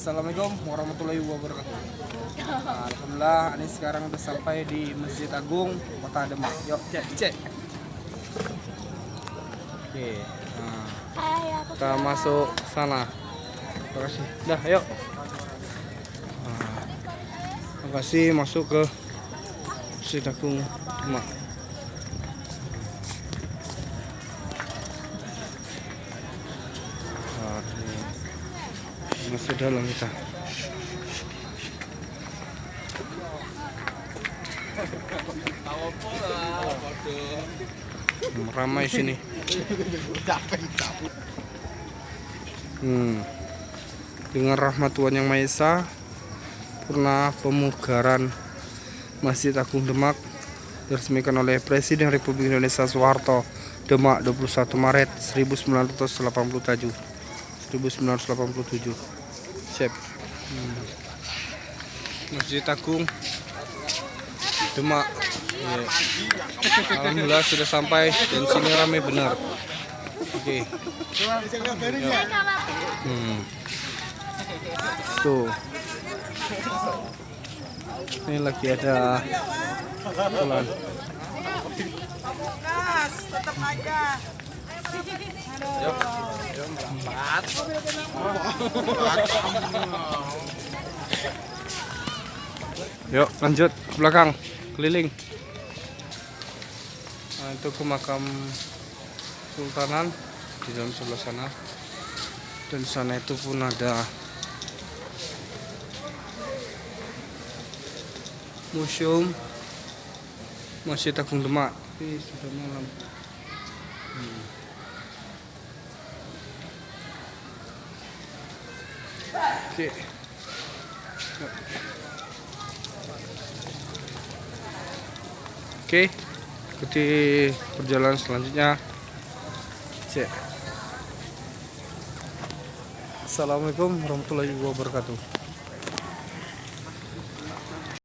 Assalamualaikum warahmatullahi wabarakatuh. Alhamdulillah, ini sekarang udah sampai di Masjid Agung Kota Demak. Yuk, cek. Oke, nah, kita masuk sana. Terima kasih. Dah, yuk. Terima kasih masuk ke Masjid Agung Demak. Masuk dalam kita. Ramai sini. Dengan rahmat Tuhan Yang Maha Esa, purna pemugaran Masjid Agung Demak diresmikan oleh Presiden Republik Indonesia Soeharto, Demak 21 Maret 1987. Siap. Masjid Agung Demak. Alhamdulillah sudah sampai dan sini ramai benar. Oke. Tuh. Ini lagi ada jalan. Tetap aja. Yuk lanjut ke belakang, keliling. Nah, itu ke makam Sultanan di dalam sebelah sana. Dan di sana itu pun ada museum Masjid Agung Demak. Tapi sudah malam. Oke. Oke, ikuti perjalanan selanjutnya. Assalamualaikum warahmatullahi wabarakatuh.